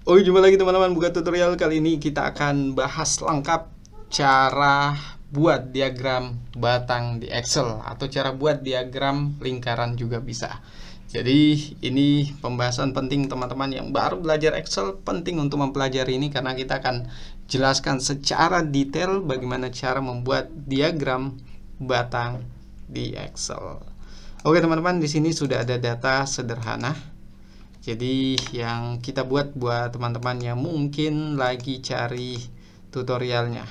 Oke, jumpa lagi teman-teman, buka tutorial. Kali ini kita akan bahas lengkap cara buat diagram batang di Excel atau cara buat diagram lingkaran juga bisa. Jadi ini pembahasan penting teman-teman yang baru belajar Excel, penting untuk mempelajari ini karena kita akan jelaskan secara detail bagaimana cara membuat diagram batang di Excel. Oke teman-teman, di sini sudah ada data sederhana. Jadi yang kita buat teman-teman yang mungkin lagi cari tutorialnya.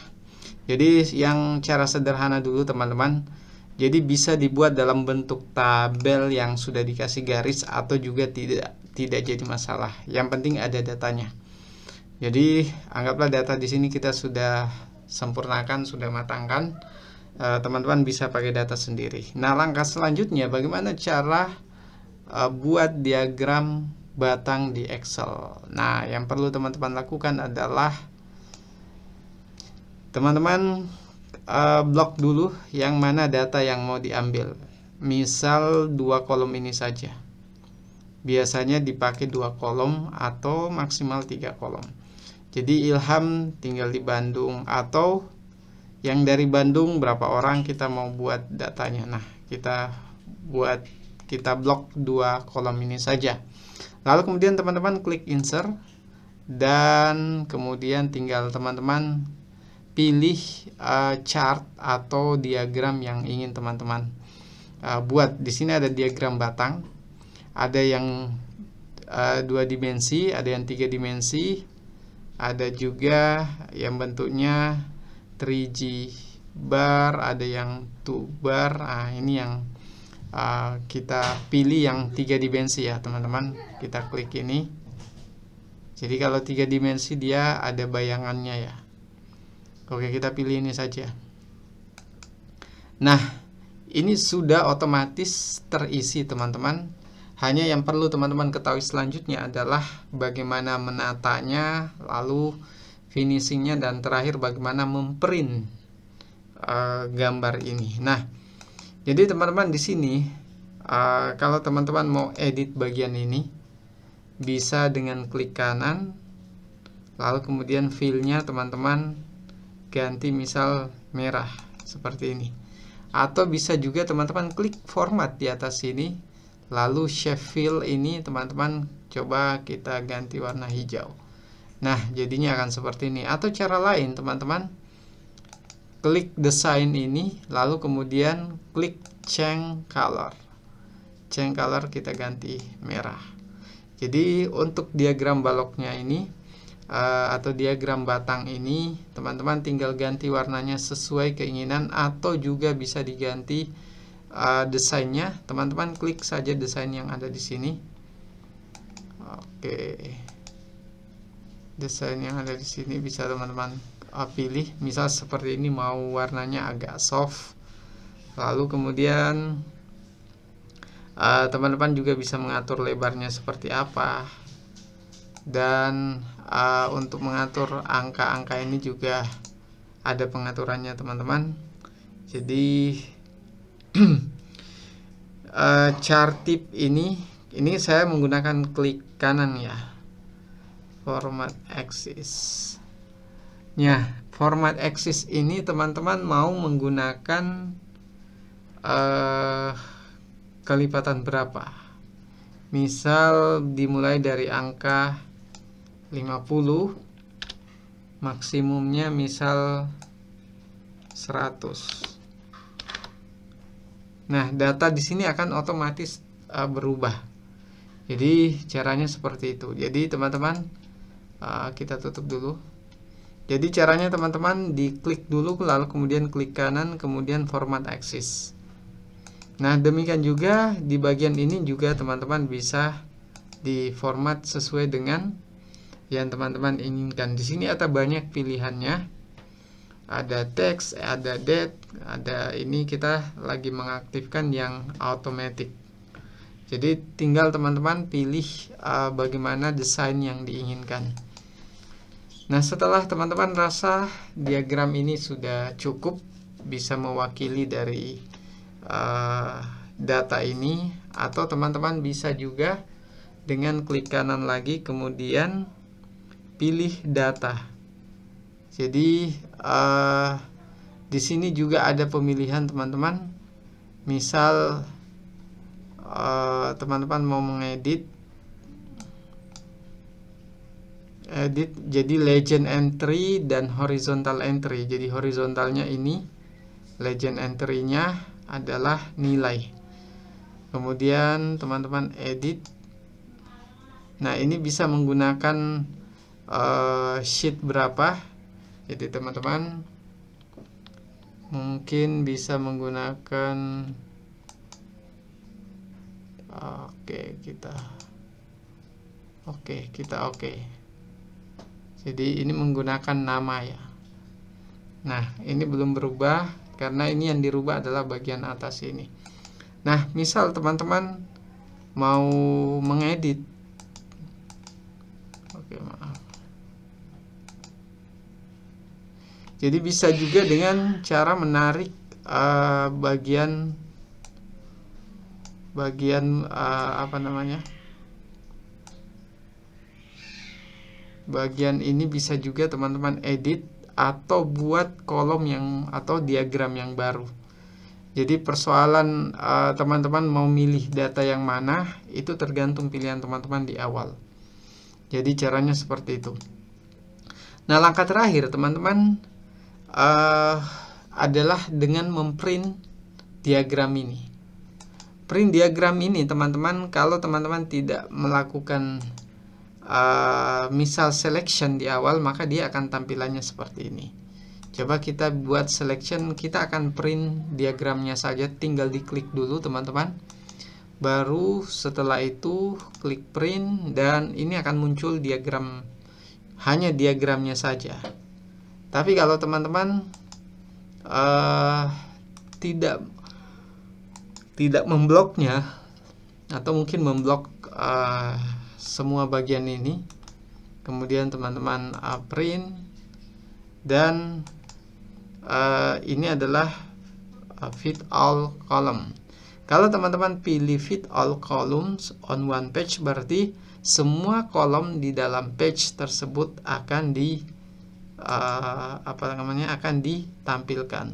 Jadi yang cara sederhana dulu teman-teman. Jadi bisa dibuat dalam bentuk tabel yang sudah dikasih garis atau juga tidak jadi masalah. Yang penting ada datanya. Jadi anggaplah data di sini kita sudah sempurnakan, sudah matangkan. Teman-teman bisa pakai data sendiri. Nah, langkah selanjutnya bagaimana cara buat diagram batang di Excel. Nah, yang perlu teman-teman lakukan adalah teman-teman blok dulu yang mana data yang mau diambil. Misal 2 kolom ini saja. Biasanya dipakai 2 kolom atau maksimal 3 kolom. Jadi Ilham tinggal di Bandung, atau yang dari Bandung berapa orang kita mau buat datanya. Nah, kita blok 2 kolom ini saja. Lalu kemudian teman-teman klik insert dan kemudian tinggal teman-teman pilih chart atau diagram yang ingin teman-teman buat. Di sini ada diagram batang, ada yang 2 dimensi, ada yang 3 dimensi, ada juga yang bentuknya 3G bar, ada yang 2 bar. Nah, ini yang kita pilih yang 3 dimensi ya teman-teman. Kita klik ini. Jadi kalau 3 dimensi dia ada bayangannya ya. Oke, kita pilih ini saja. Nah, ini sudah otomatis terisi teman-teman. Hanya yang perlu teman-teman ketahui selanjutnya adalah bagaimana menatanya, lalu finishingnya, dan terakhir bagaimana memprint gambar ini. Nah, jadi teman-teman di sini kalau teman-teman mau edit bagian ini bisa dengan klik kanan, lalu kemudian filenya teman-teman ganti misal merah seperti ini, atau bisa juga teman-teman klik format di atas sini, lalu shape fill ini teman-teman coba kita ganti warna hijau. Nah, jadinya akan seperti ini. Atau cara lain teman-teman klik desain ini, lalu kemudian klik change color. Change color kita ganti merah. Jadi untuk diagram baloknya ini atau diagram batang ini, teman-teman tinggal ganti warnanya sesuai keinginan, atau juga bisa diganti desainnya. Teman-teman klik saja desain yang ada di sini. Oke. Desain yang ada di sini bisa teman-teman pilih, misal seperti ini, mau warnanya agak soft. Lalu kemudian teman-teman juga bisa mengatur lebarnya seperti apa, dan untuk mengatur angka-angka ini juga ada pengaturannya teman-teman. Jadi chart tip ini saya menggunakan klik kanan ya, format axis. Nah, format axis ini teman-teman mau menggunakan kelipatan berapa? Misal dimulai dari angka 50, maksimumnya misal 100. Nah, data di sini akan otomatis berubah. Jadi caranya seperti itu. Jadi teman-teman kita tutup dulu. Jadi caranya teman-teman diklik dulu, lalu kemudian klik kanan, kemudian format axis. Nah, demikian juga di bagian ini juga teman-teman bisa diformat sesuai dengan yang teman-teman inginkan. Di sini ada banyak pilihannya. Ada teks, ada date, ada ini kita lagi mengaktifkan yang automatic. Jadi tinggal teman-teman pilih bagaimana desain yang diinginkan. Nah, setelah teman-teman rasa diagram ini sudah cukup bisa mewakili dari data ini, atau teman-teman bisa juga dengan klik kanan lagi, kemudian pilih data. Jadi di sini juga ada pemilihan teman-teman. Misal teman-teman mau mengedit jadi legend entry dan horizontal entry. Jadi horizontalnya ini, legend entry-nya adalah nilai. Kemudian teman-teman edit. Nah, ini bisa menggunakan sheet berapa. Jadi teman-teman mungkin bisa menggunakan oke. Jadi ini menggunakan nama ya. Nah, ini belum berubah karena ini yang dirubah adalah bagian atas ini. Nah, misal teman-teman mau mengedit. Jadi bisa juga dengan cara menarik bagian bagian ini bisa juga teman-teman edit atau buat kolom atau diagram yang baru. Jadi persoalan teman-teman mau milih data yang mana itu tergantung pilihan teman-teman di awal. Jadi caranya seperti itu. Nah, langkah terakhir teman-teman adalah dengan memprint diagram ini. Print diagram ini teman-teman, kalau teman-teman tidak melakukan misal selection di awal, maka dia akan tampilannya seperti ini. Coba kita buat selection, kita akan print diagramnya saja, tinggal diklik dulu teman-teman. Baru setelah itu klik print dan ini akan muncul diagram, hanya diagramnya saja. Tapi kalau teman-teman tidak membloknya atau mungkin memblok semua bagian ini, kemudian teman-teman print dan ini adalah fit all column. Kalau teman-teman pilih fit all columns on one page, berarti semua kolom di dalam page tersebut akan akan ditampilkan.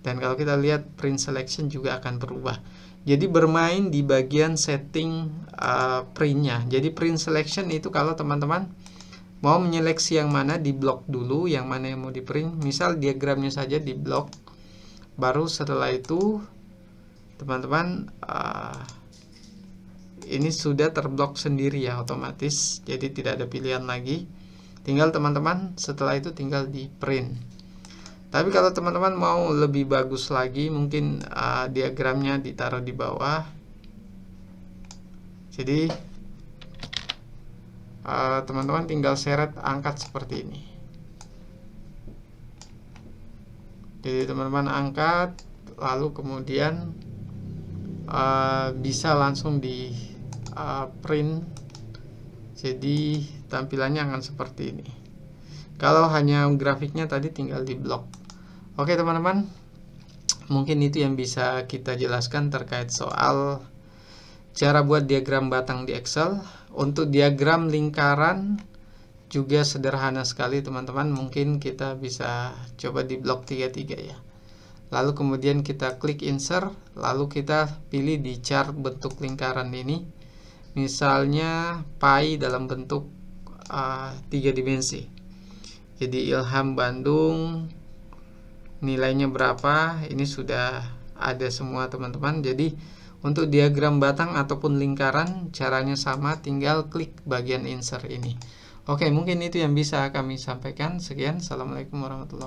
Dan kalau kita lihat print selection juga akan berubah. Jadi bermain di bagian setting printnya. Jadi print selection itu kalau teman-teman mau menyeleksi yang mana, di blok dulu yang mana yang mau di print. Misal diagramnya saja di blok. Baru setelah itu teman-teman ini sudah terblok sendiri ya, otomatis. Jadi tidak ada pilihan lagi. Tinggal teman-teman setelah itu tinggal di print. Tapi kalau teman-teman mau lebih bagus lagi, mungkin diagramnya ditaruh di bawah. Jadi teman-teman tinggal seret, angkat seperti ini. Jadi teman-teman angkat, lalu kemudian bisa langsung di print. Jadi tampilannya akan seperti ini. Kalau hanya grafiknya tadi tinggal di blok. Oke teman-teman, mungkin itu yang bisa kita jelaskan terkait soal cara buat diagram batang di Excel. Untuk diagram lingkaran juga sederhana sekali teman-teman. Mungkin kita bisa coba di blok 33 ya. Lalu kemudian kita klik insert, lalu kita pilih di chart bentuk lingkaran ini. Misalnya pi dalam bentuk 3 dimensi. Jadi Ilham Bandung nilainya berapa, ini sudah ada semua teman-teman. Jadi untuk diagram batang ataupun lingkaran caranya sama, tinggal klik bagian insert ini. Oke, mungkin itu yang bisa kami sampaikan. Sekian, assalamualaikum warahmatullahi wabarakatuh.